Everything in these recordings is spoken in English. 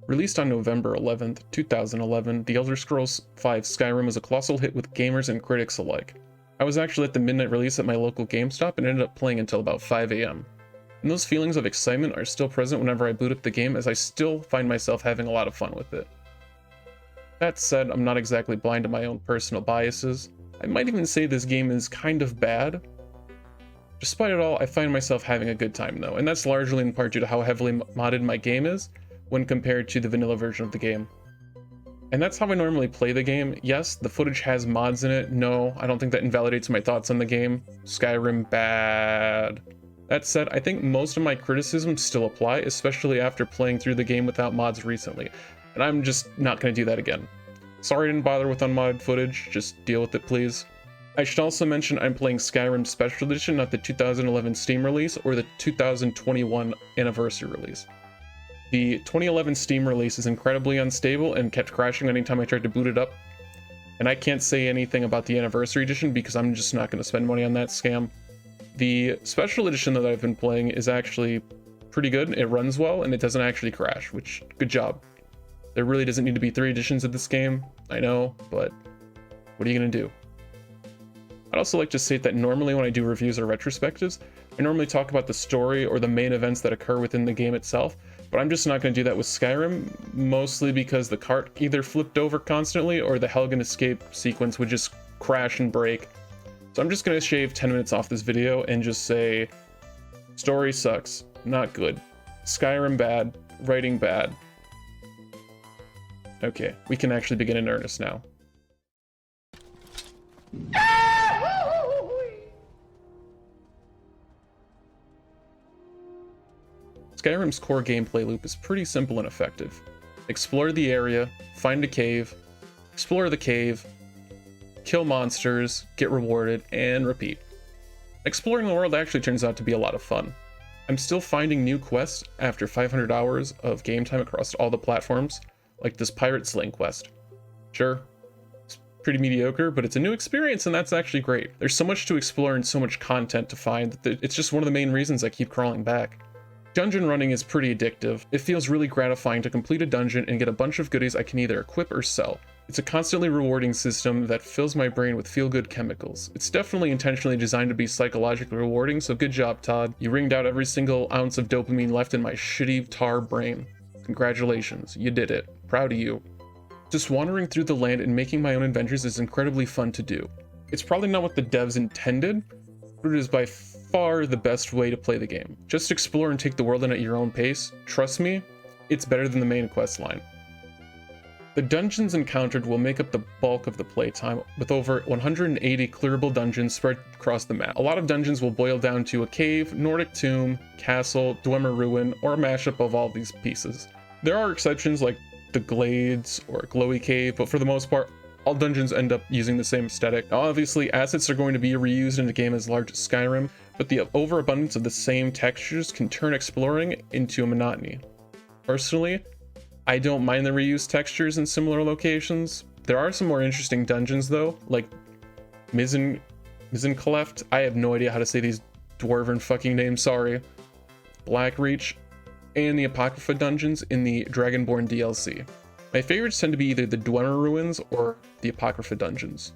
Released on November 11th, 2011, The Elder Scrolls V Skyrim was a colossal hit with gamers and critics alike. I was actually at the midnight release at my local GameStop and ended up playing until about 5 AM. And those feelings of excitement are still present whenever I boot up the game, as I still find myself having a lot of fun with it. That said, I'm not exactly blind to my own personal biases. I might even say this game is kind of bad. Despite it all, I find myself having a good time though, and that's largely in part due to how heavily modded my game is when compared to the vanilla version of the game. And that's how I normally play the game. Yes, the footage has mods in it. No, I don't think that invalidates my thoughts on the game. Skyrim bad. That said, I think most of my criticisms still apply, especially after playing through the game without mods recently. And I'm just not going to do that again. Sorry I didn't bother with unmodded footage, just deal with it please. I should also mention I'm playing Skyrim Special Edition, not the 2011 Steam release or the 2021 anniversary release. The 2011 Steam release is incredibly unstable and kept crashing anytime I tried to boot it up. And I can't say anything about the anniversary edition because I'm just not going to spend money on that scam. The special edition that I've been playing is actually pretty good. It runs well and it doesn't actually crash, which, good job. There really doesn't need to be 3 editions of this game, I know, but what are you going to do? I'd also like to state that normally when I do reviews or retrospectives, I normally talk about the story or the main events that occur within the game itself, but I'm just not going to do that with Skyrim, mostly because the cart either flipped over constantly or the Helgen escape sequence would just crash and break. So I'm just going to shave 10 minutes off this video and just say, story sucks, not good. Skyrim bad, writing bad. Okay, we can actually begin in earnest now. Skyrim's core gameplay loop is pretty simple and effective. Explore the area, find a cave, explore the cave, kill monsters, get rewarded, and repeat. Exploring the world actually turns out to be a lot of fun. I'm still finding new quests after 500 hours of game time across all the platforms, like this pirate slaying quest. Sure, it's pretty mediocre, but it's a new experience and that's actually great. There's so much to explore and so much content to find that it's just one of the main reasons I keep crawling back. Dungeon running is pretty addictive. It feels really gratifying to complete a dungeon and get a bunch of goodies I can either equip or sell. It's a constantly rewarding system that fills my brain with feel-good chemicals. It's definitely intentionally designed to be psychologically rewarding, so good job, Todd. You wringed out every single ounce of dopamine left in my shitty tar brain. Congratulations, you did it. Proud of you. Just wandering through the land and making my own adventures is incredibly fun to do. It's probably not what the devs intended, but it is by far the best way to play the game. Just explore and take the world in at your own pace. Trust me, it's better than the main quest line. The dungeons encountered will make up the bulk of the playtime, with over 180 clearable dungeons spread across the map. A lot of dungeons will boil down to a cave, Nordic tomb, castle, Dwemer ruin, or a mashup of all these pieces. There are exceptions like the Glades or Glowy Cave, but for the most part, all dungeons end up using the same aesthetic. Now, obviously, assets are going to be reused in a game as large as Skyrim, but the overabundance of the same textures can turn exploring into a monotony. Personally, I don't mind the reused textures in similar locations. There are some more interesting dungeons though, like Mizencleft. I have no idea how to say these dwarven fucking names, sorry. Blackreach, and the Apocrypha dungeons in the Dragonborn DLC. My favorites tend to be either the Dwemer ruins or the Apocrypha dungeons.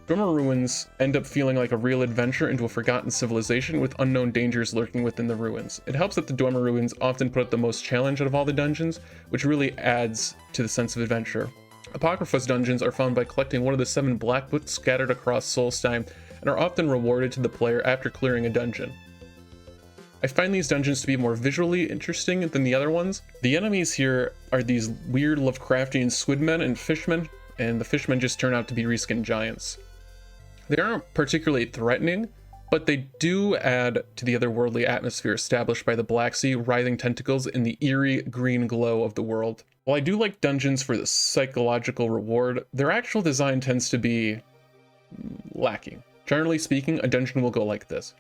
Dwemer ruins end up feeling like a real adventure into a forgotten civilization with unknown dangers lurking within the ruins. It helps that the Dwemer ruins often put up the most challenge out of all the dungeons, which really adds to the sense of adventure. Apocrypha's dungeons are found by collecting one of the 7 black books scattered across Solstheim and are often rewarded to the player after clearing a dungeon. I find these dungeons to be more visually interesting than the other ones. The enemies here are these weird Lovecraftian squidmen and fishmen, and the fishmen just turn out to be reskinned giants. They aren't particularly threatening, but they do add to the otherworldly atmosphere established by the Black Sea writhing tentacles in the eerie green glow of the world. While I do like dungeons for the psychological reward, their actual design tends to be lacking. Generally speaking, a dungeon will go like this.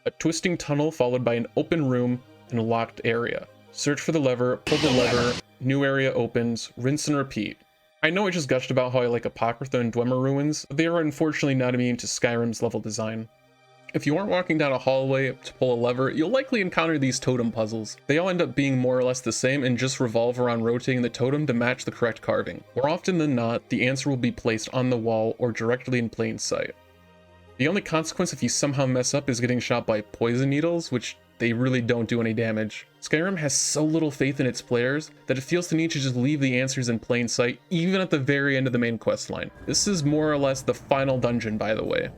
A twisting tunnel followed by an open room and a locked area. Search for the lever, pull the lever, new area opens, rinse and repeat. I know I just gushed about how I like Apocrypha and Dwemer ruins, but they are unfortunately not immune to Skyrim's level design. If you aren't walking down a hallway to pull a lever, you'll likely encounter these totem puzzles. They all end up being more or less the same and just revolve around rotating the totem to match the correct carving. More often than not, the answer will be placed on the wall or directly in plain sight. The only consequence if you somehow mess up is getting shot by poison needles, which they really don't do any damage. Skyrim has so little faith in its players that it feels the need to just leave the answers in plain sight, even at the very end of the main quest line. This is more or less the final dungeon, by the way.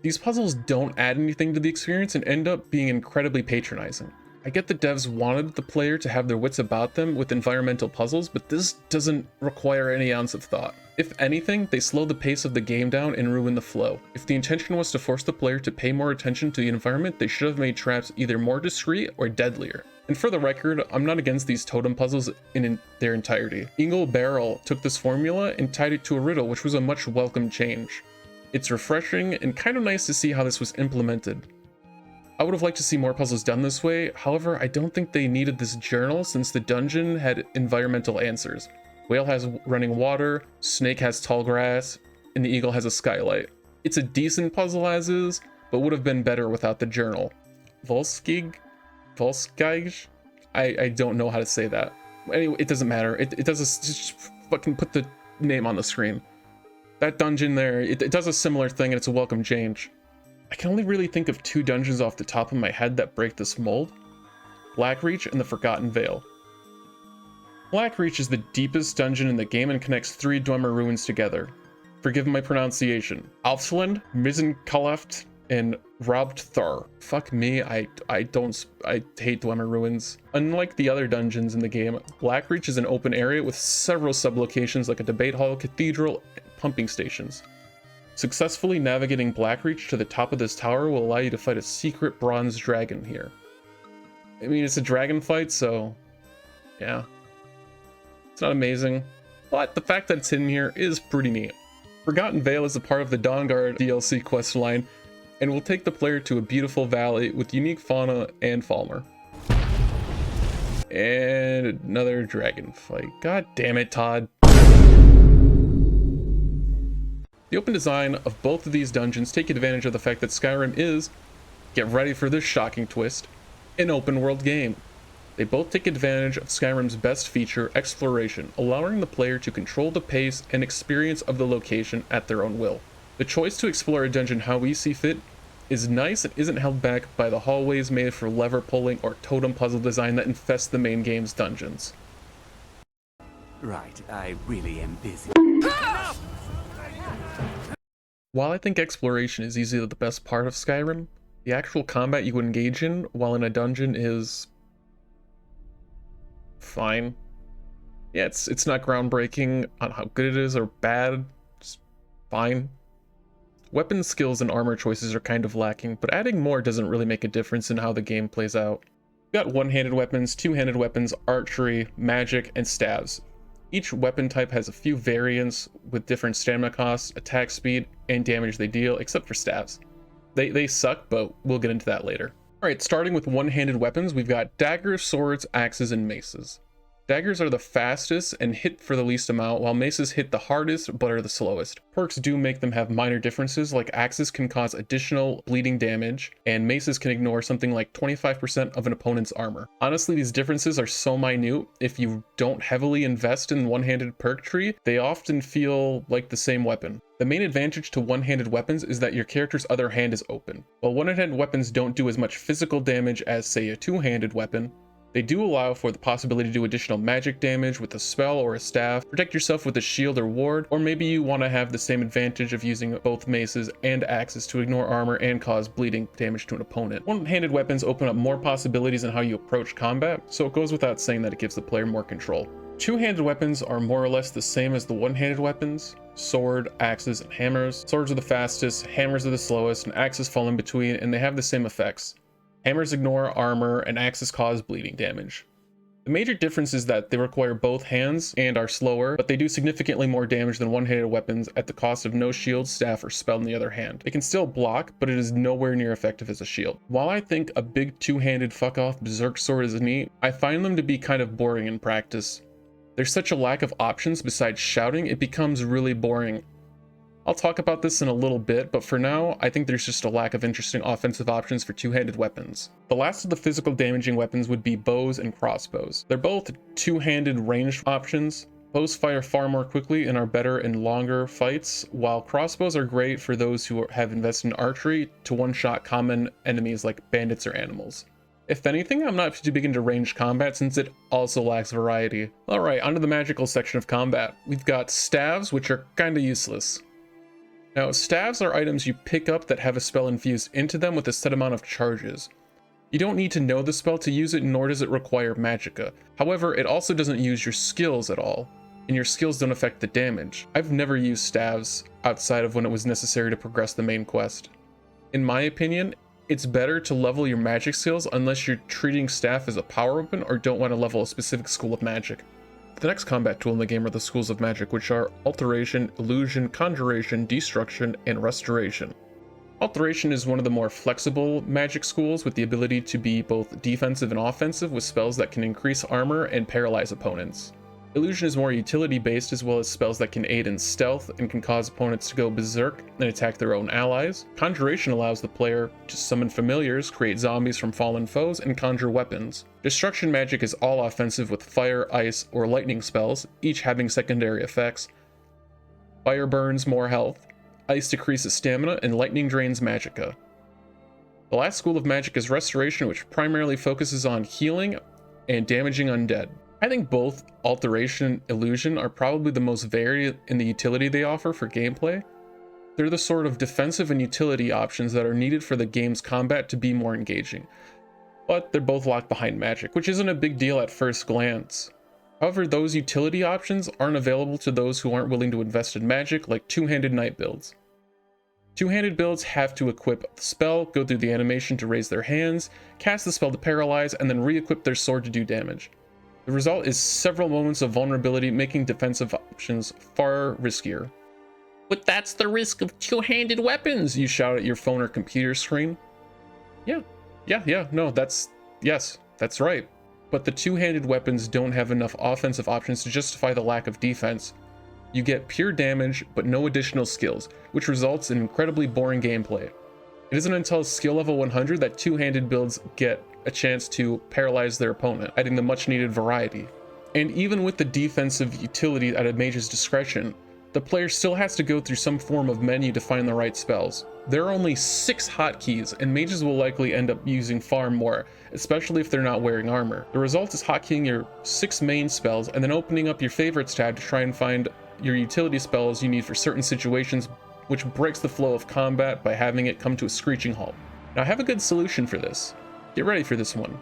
These puzzles don't add anything to the experience and end up being incredibly patronizing. I get the devs wanted the player to have their wits about them with environmental puzzles, but this doesn't require any ounce of thought. If anything, they slow the pace of the game down and ruin the flow. If the intention was to force the player to pay more attention to the environment, they should have made traps either more discreet or deadlier. And for the record, I'm not against these totem puzzles in their entirety. Ingle Barrel took this formula and tied it to a riddle, which was a much welcome change. It's refreshing and kind of nice to see how this was implemented. I would have liked to see more puzzles done this way, however, I don't think they needed this journal since the dungeon had environmental answers. Whale has running water, Snake has tall grass, and the Eagle has a skylight. It's a decent puzzle as is, but would have been better without the journal. Volskig? I don't know how to say that. Anyway, it doesn't matter. It does just fucking put the name on the screen. That dungeon there, it does a similar thing and it's a welcome change. I can only really think of two dungeons off the top of my head that break this mold. Blackreach and the Forgotten Vale. Blackreach is the deepest dungeon in the game and connects three Dwemer ruins together. Forgive my pronunciation. Alfsland, Misenkaleft, and Robthar. Fuck me, I hate Dwemer ruins. Unlike the other dungeons in the game, Blackreach is an open area with several sublocations like a debate hall, cathedral, and pumping stations. Successfully navigating Blackreach to the top of this tower will allow you to fight a secret bronze dragon here. I mean, it's a dragon fight, so yeah. It's not amazing, but the fact that it's in here is pretty neat. Forgotten Vale is a part of the Dawnguard DLC questline, and will take the player to a beautiful valley with unique fauna and Falmer. And another dragon fight. God damn it, Todd. The open design of both of these dungeons take advantage of the fact that Skyrim is, get ready for this shocking twist, an open world game. They both take advantage of Skyrim's best feature, exploration, allowing the player to control the pace and experience of the location at their own will. The choice to explore a dungeon how we see fit is nice and isn't held back by the hallways made for lever pulling or totem puzzle design that infest the main game's dungeons. Right, I really am busy. While I think exploration is easily the best part of Skyrim, the actual combat you engage in while in a dungeon is fine. Yeah, it's not groundbreaking on how good it is or bad, just fine. Weapon skills and armor choices are kind of lacking, but adding more doesn't really make a difference in how the game plays out. We've got one-handed weapons, two-handed weapons, archery, magic, and staves. Each weapon type has a few variants with different stamina costs, attack speed, and damage they deal, except for staves. They suck, but we'll get into that later. Alright, starting with one-handed weapons, we've got daggers, swords, axes, and maces. Daggers are the fastest and hit for the least amount, while maces hit the hardest but are the slowest. Perks do make them have minor differences, like axes can cause additional bleeding damage, and maces can ignore something like 25% of an opponent's armor. Honestly, these differences are so minute, if you don't heavily invest in one-handed perk tree, they often feel like the same weapon. The main advantage to one-handed weapons is that your character's other hand is open. While one-handed weapons don't do as much physical damage as, say, a two-handed weapon, they do allow for the possibility to do additional magic damage with a spell or a staff, protect yourself with a shield or ward, or maybe you want to have the same advantage of using both maces and axes to ignore armor and cause bleeding damage to an opponent. One-handed weapons open up more possibilities in how you approach combat, so it goes without saying that it gives the player more control. Two-handed weapons are more or less the same as the one-handed weapons. Sword, axes, and hammers. Swords are the fastest, hammers are the slowest, and axes fall in between, and they have the same effects. Hammers ignore armor, and axes cause bleeding damage. The major difference is that they require both hands and are slower, but they do significantly more damage than one-handed weapons at the cost of no shield, staff, or spell in the other hand. They can still block, but it is nowhere near effective as a shield. While I think a big two-handed fuck-off berserk sword is neat, I find them to be kind of boring in practice. There's such a lack of options besides shouting, it becomes really boring. I'll talk about this in a little bit, but for now, I think there's just a lack of interesting offensive options for two-handed weapons. The last of the physical damaging weapons would be bows and crossbows. They're both two-handed ranged options. Bows fire far more quickly and are better in longer fights, while crossbows are great for those who have invested in archery to one-shot common enemies like bandits or animals. If anything, I'm not too big into ranged combat since it also lacks variety. Alright, onto the magical section of combat. We've got staves, which are kinda useless. Now, staves are items you pick up that have a spell infused into them with a set amount of charges. You don't need to know the spell to use it, nor does it require magicka. However, it also doesn't use your skills at all, and your skills don't affect the damage. I've never used staves outside of when it was necessary to progress the main quest. In my opinion, it's better to level your magic skills unless you're treating staff as a power weapon or don't want to level a specific school of magic. The next combat tool in the game are the schools of magic, which are Alteration, Illusion, Conjuration, Destruction, and Restoration. Alteration is one of the more flexible magic schools with the ability to be both defensive and offensive with spells that can increase armor and paralyze opponents. Illusion is more utility based as well as spells that can aid in stealth and can cause opponents to go berserk and attack their own allies. Conjuration allows the player to summon familiars, create zombies from fallen foes, and conjure weapons. Destruction magic is all offensive with fire, ice, or lightning spells, each having secondary effects. Fire burns more health, ice decreases stamina, and lightning drains magicka. The last school of magic is Restoration, which primarily focuses on healing and damaging undead. I think both Alteration and Illusion are probably the most varied in the utility they offer for gameplay. They're the sort of defensive and utility options that are needed for the game's combat to be more engaging. But they're both locked behind magic, which isn't a big deal at first glance. However, those utility options aren't available to those who aren't willing to invest in magic, like two-handed knight builds. Two-handed builds have to equip the spell, go through the animation to raise their hands, cast the spell to paralyze, and then re-equip their sword to do damage. The result is several moments of vulnerability, making defensive options far riskier. But that's the risk of two-handed weapons, you shout at your phone or computer screen. Yes, that's right. But the two-handed weapons don't have enough offensive options to justify the lack of defense. You get pure damage, but no additional skills, which results in incredibly boring gameplay. It isn't until skill level 100 that two-handed builds get a chance to paralyze their opponent, adding the much needed variety. And even with the defensive utility at a mage's discretion, the player still has to go through some form of menu to find the right spells. There are only 6 hotkeys, and mages will likely end up using far more, especially if they're not wearing armor. The result is hotkeying your 6 main spells and then opening up your favorites tab to try and find your utility spells you need for certain situations, which breaks the flow of combat by having it come to a screeching halt. Now I have a good solution for this. Get ready for this one.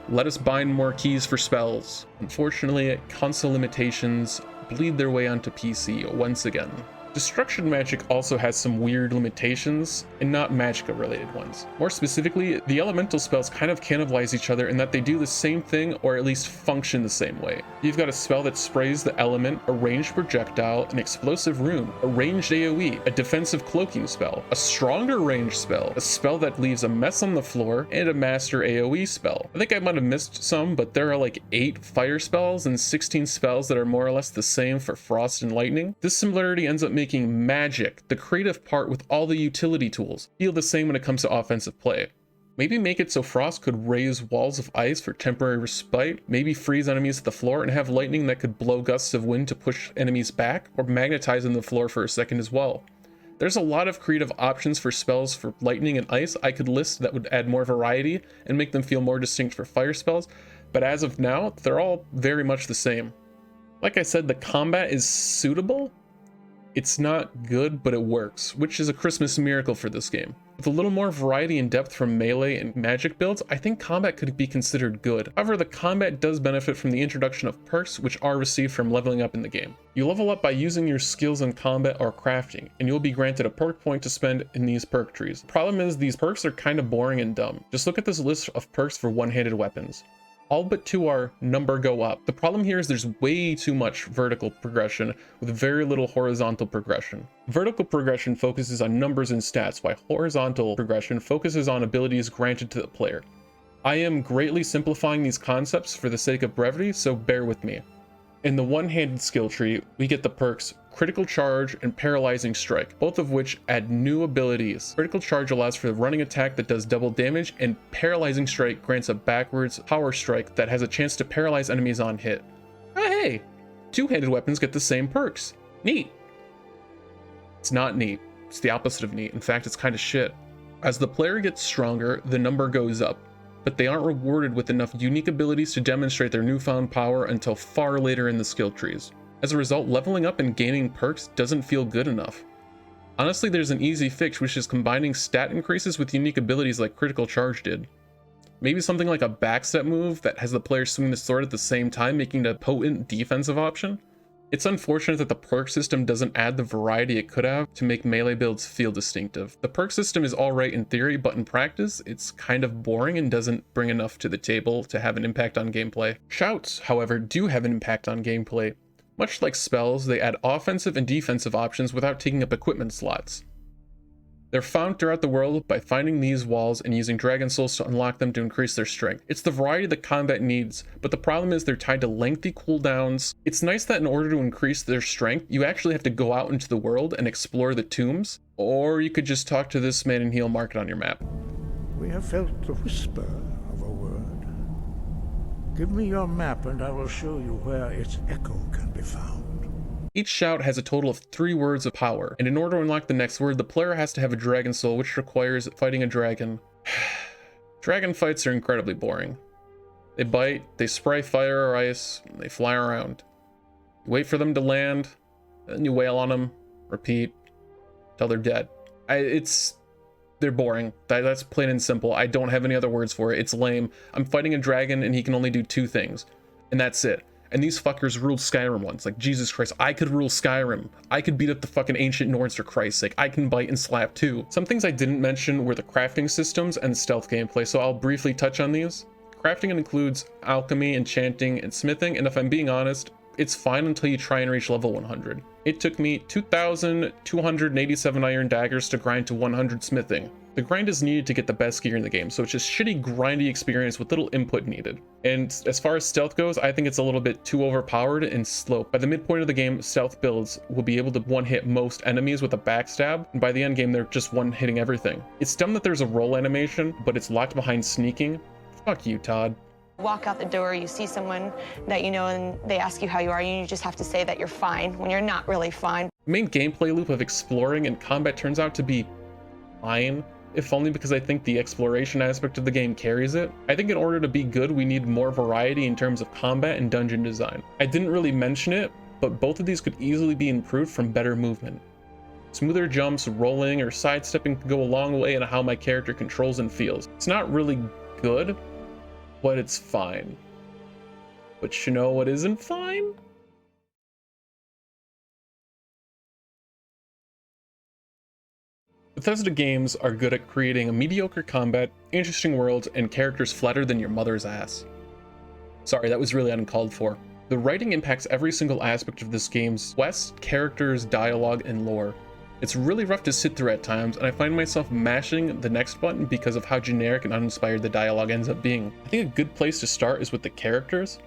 Let us bind more keys for spells. Unfortunately, console limitations bleed their way onto PC once again. Destruction magic also has some weird limitations, and not magicka related ones. More specifically, the elemental spells kind of cannibalize each other in that they do the same thing or at least function the same way. You've got a spell that sprays the element, a ranged projectile, an explosive rune, a ranged AoE, a defensive cloaking spell, a stronger ranged spell, a spell that leaves a mess on the floor, and a master AoE spell. I think I might have missed some, but there are like 8 fire spells and 16 spells that are more or less the same for frost and lightning. This similarity ends up making magic, the creative part with all the utility tools, feel the same when it comes to offensive play. Maybe make it so frost could raise walls of ice for temporary respite, maybe freeze enemies to the floor, and have lightning that could blow gusts of wind to push enemies back, or magnetize in the floor for a second as well. There's a lot of creative options for spells for lightning and ice I could list that would add more variety and make them feel more distinct for fire spells, but as of now, they're all very much the same. Like I said, the combat is suitable, It's not good, but it works, which is a Christmas miracle for this game. With a little more variety and depth from melee and magic builds, I think combat could be considered good. However, the combat does benefit from the introduction of perks which are received from leveling up in the game. You level up by using your skills in combat or crafting, and you'll be granted a perk point to spend in these perk trees. The problem is these perks are kind of boring and dumb. Just look at this list of perks for one-handed weapons. All but 2 are number go up. The problem here is there's way too much vertical progression with very little horizontal progression. Vertical progression focuses on numbers and stats, while horizontal progression focuses on abilities granted to the player. I am greatly simplifying these concepts for the sake of brevity, so bear with me. In the one-handed skill tree, we get the perks Critical Charge and Paralyzing Strike, both of which add new abilities. Critical Charge allows for the running attack that does double damage, and Paralyzing Strike grants a backwards power strike that has a chance to paralyze enemies on hit. Oh hey! Two-handed weapons get the same perks. Neat! It's not neat. It's the opposite of neat. In fact, it's kind of shit. As the player gets stronger, the number goes up, but they aren't rewarded with enough unique abilities to demonstrate their newfound power until far later in the skill trees. As a result, leveling up and gaining perks doesn't feel good enough. Honestly, there's an easy fix, which is combining stat increases with unique abilities like Critical Charge did. Maybe something like a backstep move that has the player swing the sword at the same time, making it a potent defensive option. It's unfortunate that the perk system doesn't add the variety it could have to make melee builds feel distinctive. The perk system is alright in theory, but in practice, it's kind of boring and doesn't bring enough to the table to have an impact on gameplay. Shouts, however, do have an impact on gameplay. Much like spells, they add offensive and defensive options without taking up equipment slots. They're found throughout the world by finding these walls and using dragon souls to unlock them to increase their strength. It's the variety that combat needs, but the problem is they're tied to lengthy cooldowns. It's nice that in order to increase their strength, you actually have to go out into the world and explore the tombs, or you could just talk to this man and he'll mark it on your map. We have felt the whisper of a word. Give me your map and I will show you where its echo can be found. Each shout has a total of 3 words of power, and in order to unlock the next word, the player has to have a dragon soul, which requires fighting a dragon. Dragon fights are incredibly boring. They bite, they spray fire or ice, and they fly around. You wait for them to land, then you wail on them, repeat, till they're dead. They're boring. That's plain and simple. I don't have any other words for it. It's lame. I'm fighting a dragon and he can only do 2 things, and that's it. And these fuckers ruled Skyrim once. Like, Jesus Christ, I could rule Skyrim. I could beat up the fucking ancient Nords for Christ's sake. I can bite and slap too. Some things I didn't mention were the crafting systems and stealth gameplay, so I'll briefly touch on these. Crafting includes alchemy, enchanting, and smithing, and if I'm being honest, it's fine until you try and reach level 100. It took me 2,287 iron daggers to grind to 100 smithing. The grind is needed to get the best gear in the game, so it's just shitty grindy experience with little input needed. And as far as stealth goes, I think it's a little bit too overpowered and slow. By the midpoint of the game, stealth builds will be able to one-hit most enemies with a backstab, and by the end game, they're just one-hitting everything. It's dumb that there's a roll animation, but it's locked behind sneaking. Fuck you, Todd. Walk out the door, you see someone that you know, and they ask you how you are, and you just have to say that you're fine when you're not really fine. The main gameplay loop of exploring and combat turns out to be fine, if only because I think the exploration aspect of the game carries it. I think in order to be good, we need more variety in terms of combat and dungeon design. I didn't really mention it, but both of these could easily be improved from better movement. Smoother jumps, rolling, or sidestepping can go a long way in how my character controls and feels. It's not really good, but it's fine. But you know what isn't fine? Bethesda games are good at creating a mediocre combat, interesting worlds, and characters flatter than your mother's ass. Sorry, that was really uncalled for. The writing impacts every single aspect of this game's quests, characters, dialogue, and lore. It's really rough to sit through at times, and I find myself mashing the next button because of how generic and uninspired the dialogue ends up being. I think a good place to start is with the characters.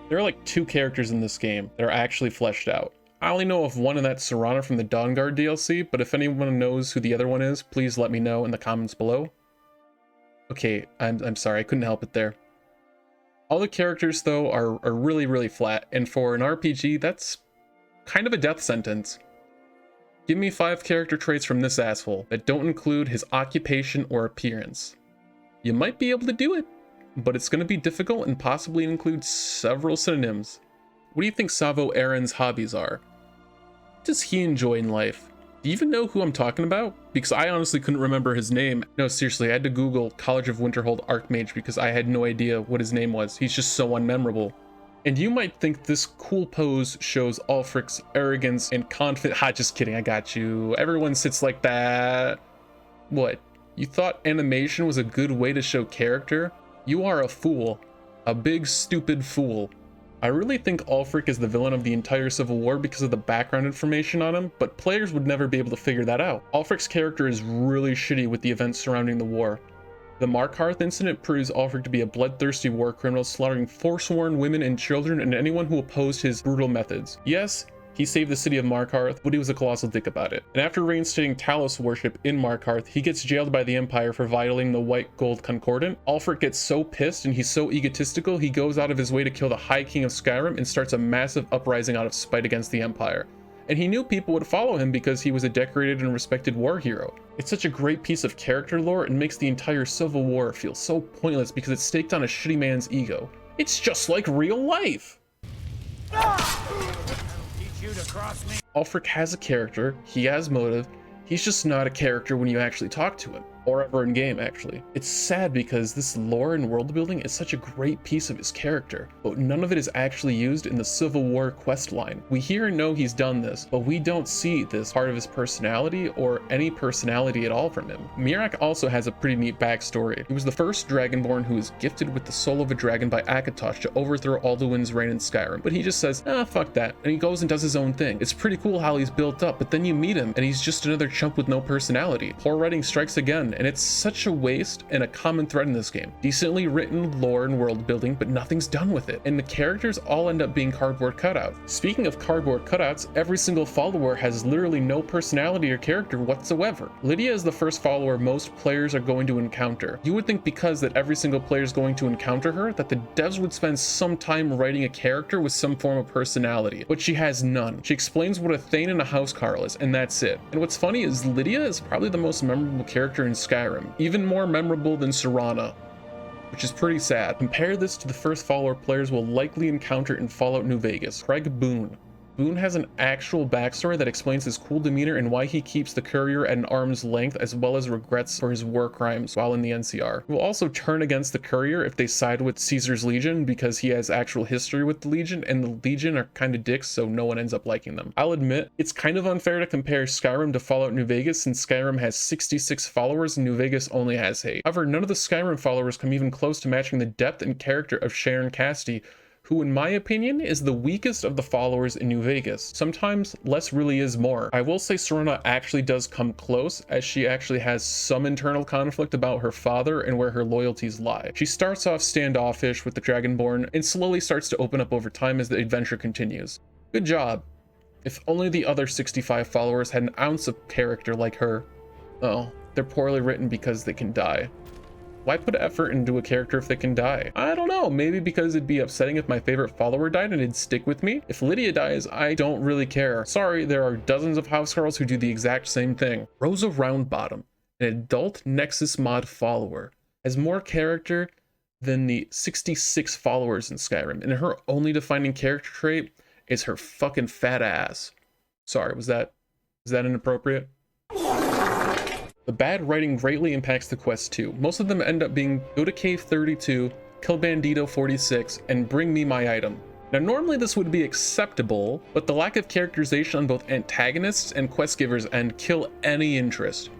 There are like 2 characters in this game that are actually fleshed out. I only know of one, and that's Serana from the Dawnguard DLC, but if anyone knows who the other one is, please let me know in the comments below. Okay, I'm sorry, I couldn't help it there. All the characters, though, are really flat, and for an RPG, that's kind of a death sentence. Give me 5 character traits from this asshole that don't include his occupation or appearance. You might be able to do it, but it's going to be difficult and possibly include several synonyms. What do you think Savo Aaron's hobbies are? does he enjoy in life? Do you even know who I'm talking about? Because I honestly couldn't remember his name. No, seriously, I had to Google College of Winterhold Archmage because I had no idea what his name was. He's just so unmemorable. And you might think this cool pose shows Ulfric's arrogance and confidence. Ha, just kidding, I got you. Everyone sits like that. What? You thought animation was a good way to show character? You are a fool. A big, stupid fool. I really think Ulfric is the villain of the entire Civil War because of the background information on him, but players would never be able to figure that out. Ulfric's character is really shitty with the events surrounding the war. The Markarth incident proves Ulfric to be a bloodthirsty war criminal, slaughtering forsworn women and children and anyone who opposed his brutal methods. Yes, he saved the city of Markarth, but he was a colossal dick about it. And after reinstating Talos worship in Markarth, he gets jailed by the Empire for violating the White Gold Concordant. Ulfric gets so pissed and he's so egotistical, he goes out of his way to kill the High King of Skyrim and starts a massive uprising out of spite against the Empire. And he knew people would follow him because he was a decorated and respected war hero. It's such a great piece of character lore and makes the entire Civil War feel so pointless because it's staked on a shitty man's ego. It's just like real life! Ulfric has a character, he has motive, he's just not a character when you actually talk to him. Or ever in game, actually. It's sad because this lore and world building is such a great piece of his character, but none of it is actually used in the Civil War quest line. We hear and know he's done this, but we don't see this part of his personality or any personality at all from him. Miraak also has a pretty neat backstory. He was the first Dragonborn who was gifted with the soul of a dragon by Akatosh to overthrow Alduin's reign in Skyrim, but he just says, fuck that, and he goes and does his own thing. It's pretty cool how he's built up, but then you meet him and he's just another chump with no personality. Poor writing strikes again, and it's such a waste and a common thread in this game. Decently written lore and world building, but nothing's done with it, and the characters all end up being cardboard cutouts. Speaking of cardboard cutouts, every single follower has literally no personality or character whatsoever. Lydia is the first follower most players are going to encounter. You would think because that every single player is going to encounter her, that the devs would spend some time writing a character with some form of personality, but she has none. She explains what a Thane and a housecarl is, and that's it. And what's funny is Lydia is probably the most memorable character in Skyrim. Even more memorable than Serana, which is pretty sad. Compare this to the first follower players will likely encounter in Fallout New Vegas, Craig Boone. Boone has an actual backstory that explains his cool demeanor and why he keeps the courier at an arm's length, as well as regrets for his war crimes while in the NCR. He will also turn against the courier if they side with Caesar's Legion because he has actual history with the Legion, and the Legion are kind of dicks, so no one ends up liking them. I'll admit, it's kind of unfair to compare Skyrim to Fallout New Vegas since Skyrim has 66 followers and New Vegas only has 8. However, none of the Skyrim followers come even close to matching the depth and character of Sharon Cassidy, who in my opinion is the weakest of the followers in New Vegas. Sometimes less really is more. I will say Serana actually does come close, as she actually has some internal conflict about her father and where her loyalties lie. She starts off standoffish with the Dragonborn and slowly starts to open up over time as the adventure continues. Good job. If only the other 65 followers had an ounce of character like her. Oh, they're poorly written because they can die. Why put effort into a character if they can die? I don't know, maybe because it'd be upsetting if my favorite follower died and it'd stick with me. If Lydia dies, I don't really care. Sorry, there are dozens of housecarls who do the exact same thing. Rosa Roundbottom, an adult Nexus mod follower, has more character than the 66 followers in Skyrim, and her only defining character trait is her fucking fat ass. Sorry, was that inappropriate? The bad writing greatly impacts the quests too. Most of them end up being go to cave 32, kill bandito 46, and bring me my item. Now normally this would be acceptable, but the lack of characterization on both antagonists and quest givers end kill any interest.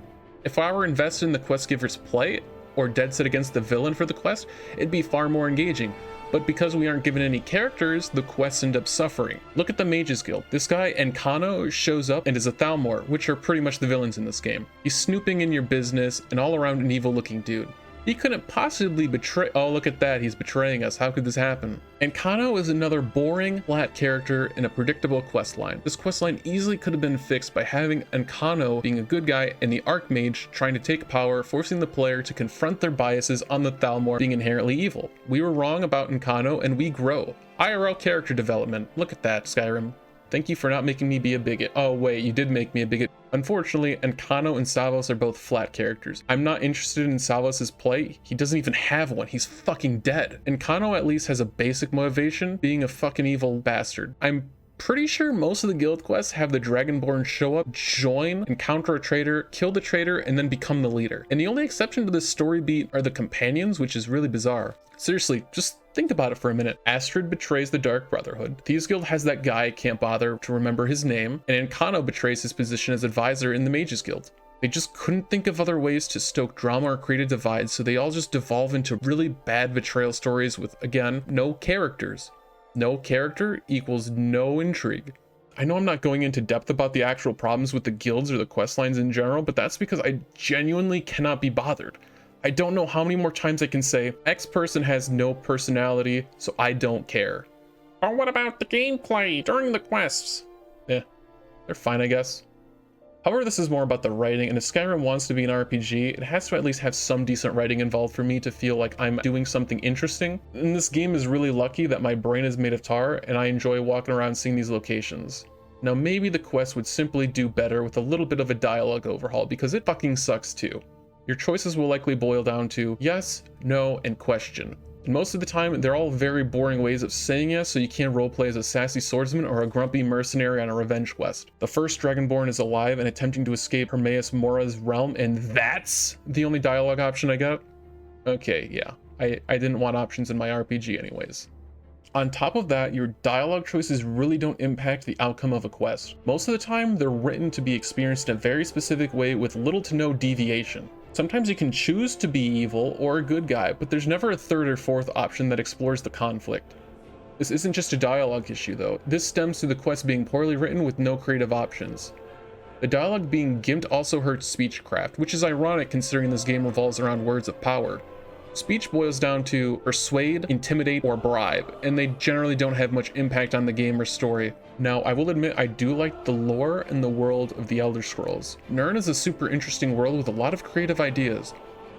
If I were invested in the quest giver's play, or dead set against the villain for the quest, it'd be far more engaging. But because we aren't given any characters, the quests end up suffering. Look at the Mages Guild. This guy, Enkano, shows up and is a Thalmor, which are pretty much the villains in this game. He's snooping in your business and all around an evil looking dude. He couldn't possibly betray— oh, look at that, he's betraying us. How could this happen? And Kano is another boring, flat character in a predictable questline. This questline easily could have been fixed by having Kano being a good guy and the Archmage trying to take power, forcing the player to confront their biases on the Thalmor being inherently evil. We were wrong about Nkano and we grow. IRL character development. Look at that, Skyrim. Thank you for not making me be a bigot. Oh wait, you did make me a bigot. Unfortunately, Enkano and Savos are both flat characters. I'm not interested in Savos' play. He doesn't even have one. He's fucking dead. Enkano at least has a basic motivation, being a fucking evil bastard. I'm Pretty sure most of the guild quests have the Dragonborn show up, join, encounter a traitor, kill the traitor, and then become the leader. And the only exception to this story beat are the companions, which is really bizarre. Seriously, just think about it for a minute. Astrid betrays the Dark Brotherhood. Thieves Guild has that guy can't bother to remember his name, and Encano betrays his position as advisor in the Mages Guild. They just couldn't think of other ways to stoke drama or create a divide, so they all just devolve into really bad betrayal stories with, again, no characters. No character equals no intrigue. I know I'm not going into depth about the actual problems with the guilds or the quest lines in general, but that's because I genuinely cannot be bothered. I don't know how many more times I can say, X person has no personality, so I don't care. Or what about the gameplay during the quests? Eh, they're fine, I guess. However, this is more about the writing, and if Skyrim wants to be an RPG, it has to at least have some decent writing involved for me to feel like I'm doing something interesting. And this game is really lucky that my brain is made of tar, and I enjoy walking around seeing these locations. Now maybe the quest would simply do better with a little bit of a dialogue overhaul, because it fucking sucks too. Your choices will likely boil down to yes, no, and question. And most of the time, they're all very boring ways of saying yes, so you can't roleplay as a sassy swordsman or a grumpy mercenary on a revenge quest. The first Dragonborn is alive and attempting to escape Hermaeus Mora's realm, and that's the only dialogue option I got? Okay, yeah. I didn't want options in my RPG anyways. On top of that, your dialogue choices really don't impact the outcome of a quest. Most of the time, they're written to be experienced in a very specific way with little to no deviation. Sometimes you can choose to be evil or a good guy, but there's never a third or fourth option that explores the conflict. This isn't just a dialogue issue though. This stems to the quest being poorly written with no creative options. The dialogue being gimped also hurts speechcraft, which is ironic considering this game revolves around words of power. Speech boils down to persuade, intimidate, or bribe, and they generally don't have much impact on the game or story. Now, I will admit I do like the lore and the world of the Elder Scrolls. Nirn is a super interesting world with a lot of creative ideas.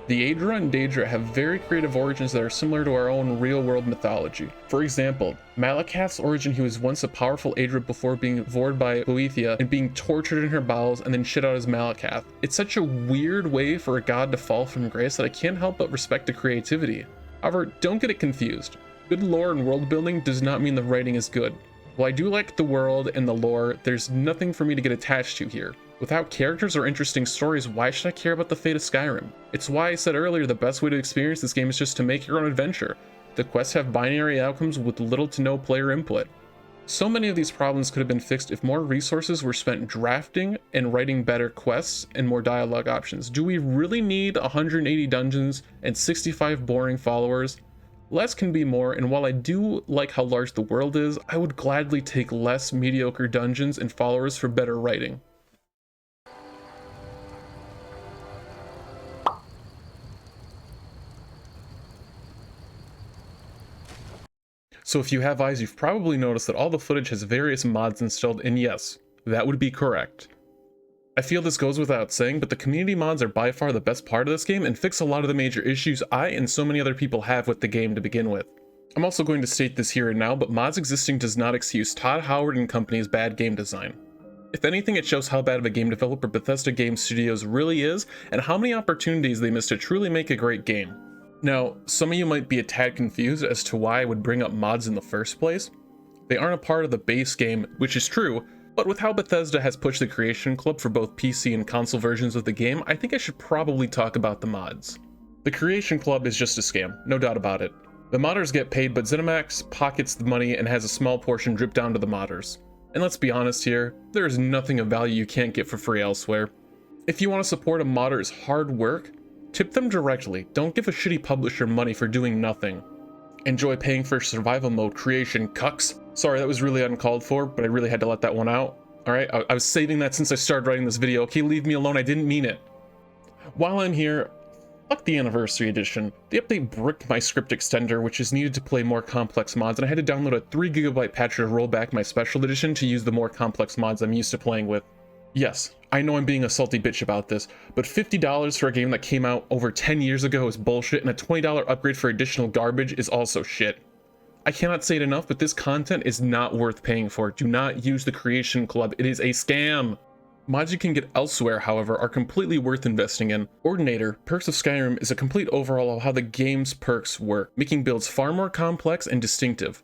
The Aedra and Daedra have very creative origins that are similar to our own real-world mythology. For example, Malakath's origin, he was once a powerful Aedra before being devoured by Boethia and being tortured in her bowels and then shit out as Malakath. It's such a weird way for a god to fall from grace that I can't help but respect the creativity. However, don't get it confused. Good lore and world building does not mean the writing is good. While I do like the world and the lore, there's nothing for me to get attached to here. Without characters or interesting stories, why should I care about the fate of Skyrim? It's why I said earlier the best way to experience this game is just to make your own adventure. The quests have binary outcomes with little to no player input. So many of these problems could have been fixed if more resources were spent drafting and writing better quests and more dialogue options. Do we really need 180 dungeons and 65 boring followers? Less can be more, and while I do like how large the world is, I would gladly take less mediocre dungeons and followers for better writing. So if you have eyes, you've probably noticed that all the footage has various mods installed, and yes, that would be correct. I feel this goes without saying, but the community mods are by far the best part of this game and fix a lot of the major issues I and so many other people have with the game to begin with. I'm also going to state this here and now, but mods existing does not excuse Todd Howard and company's bad game design. If anything, it shows how bad of a game developer Bethesda Game Studios really is, and how many opportunities they missed to truly make a great game. Now, some of you might be a tad confused as to why I would bring up mods in the first place. They aren't a part of the base game, which is true, but with how Bethesda has pushed the Creation Club for both PC and console versions of the game, I think I should probably talk about the mods. The Creation Club is just a scam, no doubt about it. The modders get paid, but ZeniMax pockets the money and has a small portion drip down to the modders. And let's be honest here, there is nothing of value you can't get for free elsewhere. If you want to support a modder's hard work, tip them directly. Don't give a shitty publisher money for doing nothing. Enjoy paying for survival mode creation, cucks. Sorry, that was really uncalled for, but I really had to let that one out. Alright, I was saving that since I started writing this video. Okay, leave me alone, I didn't mean it. While I'm here, fuck the Anniversary Edition. The update bricked my script extender, which is needed to play more complex mods, and I had to download a 3GB patch to roll back my Special Edition to use the more complex mods I'm used to playing with. Yes, I know I'm being a salty bitch about this, but $50 for a game that came out over 10 years ago is bullshit, and a $20 upgrade for additional garbage is also shit. I cannot say it enough, but this content is not worth paying for. Do not use the Creation Club, it is a scam. Mods you can get elsewhere, however, are completely worth investing in. Ordinator, Perks of Skyrim is a complete overhaul of how the game's perks work, making builds far more complex and distinctive.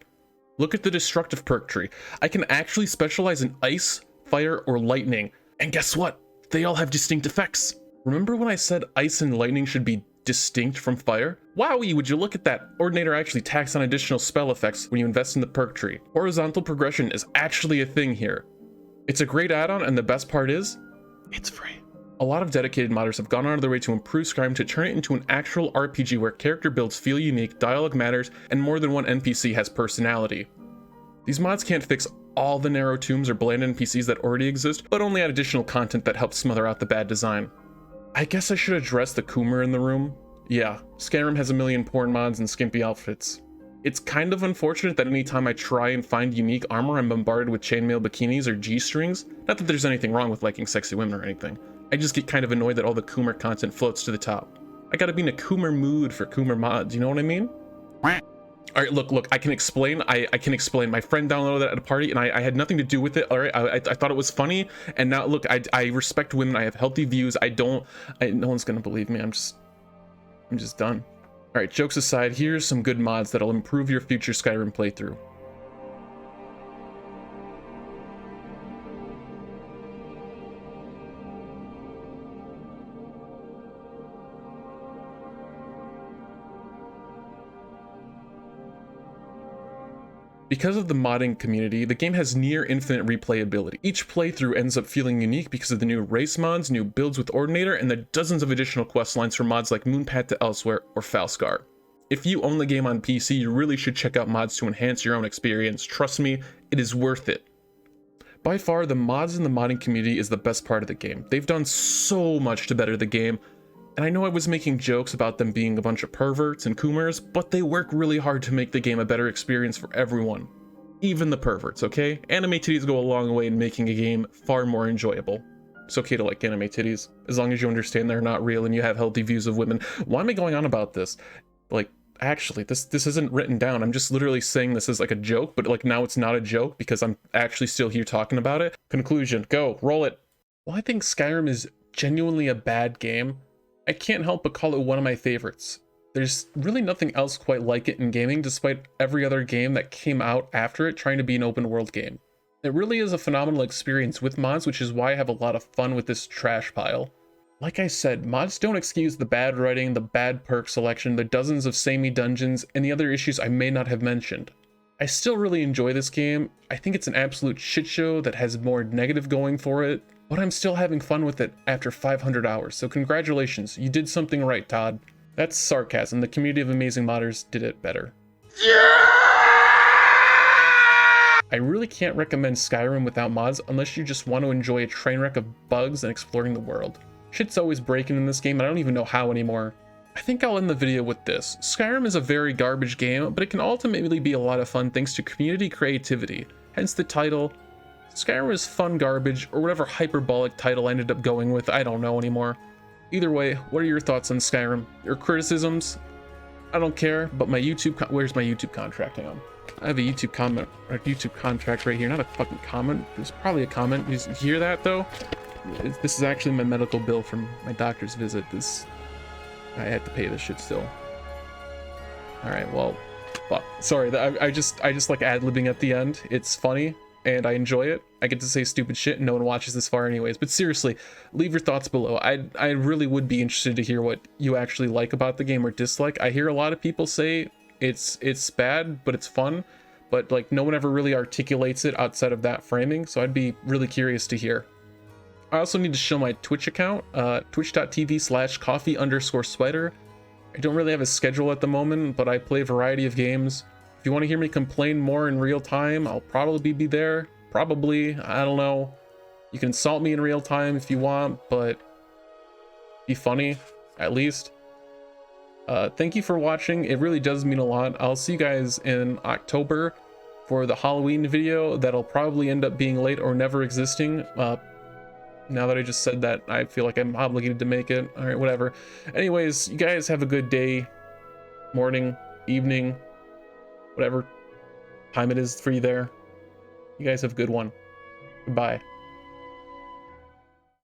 Look at the destructive perk tree. I can actually specialize in ice, fire, or lightning. And guess what? They all have distinct effects. Remember when I said ice and lightning should be distinct from fire? Wowie, would you look at that? Ordinator actually tacks on additional spell effects when you invest in the perk tree. Horizontal progression is actually a thing here. It's a great add-on, and the best part is, it's free. A lot of dedicated modders have gone out of their way to improve Skyrim to turn it into an actual RPG where character builds feel unique, dialogue matters, and more than one NPC has personality. These mods can't fix all the narrow tombs or bland NPCs that already exist, but only add additional content that helps smother out the bad design. I guess I should address the Coomer in the room. Yeah, Skyrim has a million porn mods and skimpy outfits. It's kind of unfortunate that anytime I try and find unique armor, I'm bombarded with chainmail bikinis or G-strings. Not that there's anything wrong with liking sexy women or anything. I just get kind of annoyed that all the Coomer content floats to the top. I gotta be in a Coomer mood for Coomer mods, you know what I mean? Alright, look, I can explain. I can explain. My friend downloaded that at a party and I had nothing to do with it. Alright, I thought it was funny, and now look, I respect women, I have healthy views, no one's gonna believe me, I'm just done. Alright, jokes aside, here's some good mods that'll improve your future Skyrim playthrough. Because of the modding community, the game has near infinite replayability. Each playthrough ends up feeling unique because of the new race mods, new builds with Ordinator, and the dozens of additional quest lines from mods like Moonpath to Elsewhere or Falskar. If you own the game on PC, you really should check out mods to enhance your own experience. Trust me, it is worth it. By far, the mods in the modding community is the best part of the game. They've done so much to better the game, and I know I was making jokes about them being a bunch of perverts and coomers, but they work really hard to make the game a better experience for everyone. Even the perverts, okay? Anime titties go a long way in making a game far more enjoyable. It's okay to like anime titties, as long as you understand they're not real and you have healthy views of women. Why am I going on about this? Like, actually, this isn't written down. I'm just literally saying this as like a joke, but like now it's not a joke because I'm actually still here talking about it. Conclusion, go, roll it. Well, I think Skyrim is genuinely a bad game, I can't help but call it one of my favorites. There's really nothing else quite like it in gaming, despite every other game that came out after it trying to be an open world game. It really is a phenomenal experience with mods, which is why I have a lot of fun with this trash pile. Like I said, mods don't excuse the bad writing, the bad perk selection, the dozens of samey dungeons, and the other issues I may not have mentioned. I still really enjoy this game. I think it's an absolute shit show that has more negative going for it, but I'm still having fun with it after 500 hours, so congratulations, you did something right, Todd. That's sarcasm, the community of amazing modders did it better. I really can't recommend Skyrim without mods unless you just want to enjoy a train wreck of bugs and exploring the world. Shit's always breaking in this game, and I don't even know how anymore. I think I'll end the video with this. Skyrim is a very garbage game, but it can ultimately be a lot of fun thanks to community creativity, hence the title. Skyrim is fun garbage, or whatever hyperbolic title I ended up going with, I don't know anymore. Either way, what are your thoughts on Skyrim? Your criticisms? I don't care, but my where's my YouTube contract? Hang on. I have a YouTube comment, or YouTube contract right here, not a fucking comment. It's probably a comment. You hear that though? This is actually my medical bill from my doctor's visit. I had to pay this shit still. All right, well, fuck. Sorry, I just like ad-libbing at the end. It's funny and I enjoy it. I get to say stupid shit and no one watches this far anyways. But seriously, leave your thoughts below. I really would be interested to hear what you actually like about the game or dislike. I hear a lot of people say it's bad, but it's fun. But like no one ever really articulates it outside of that framing. So I'd be really curious to hear. I also need to show my Twitch account, twitch.tv/coffee_spider. I don't really have a schedule at the moment, but I play a variety of games. If you want to hear me complain more in real time, I'll probably be there. Probably, I don't know. You can insult me in real time if you want, but be funny, at least. Thank you for watching. It really does mean a lot. I'll see you guys in October for the Halloween video that'll probably end up being late or never existing. Now that I just said that, I feel like I'm obligated to make it. All right, whatever. Anyways, you guys have a good day, morning, evening, whatever time it is for you there. You guys have a good one. Goodbye.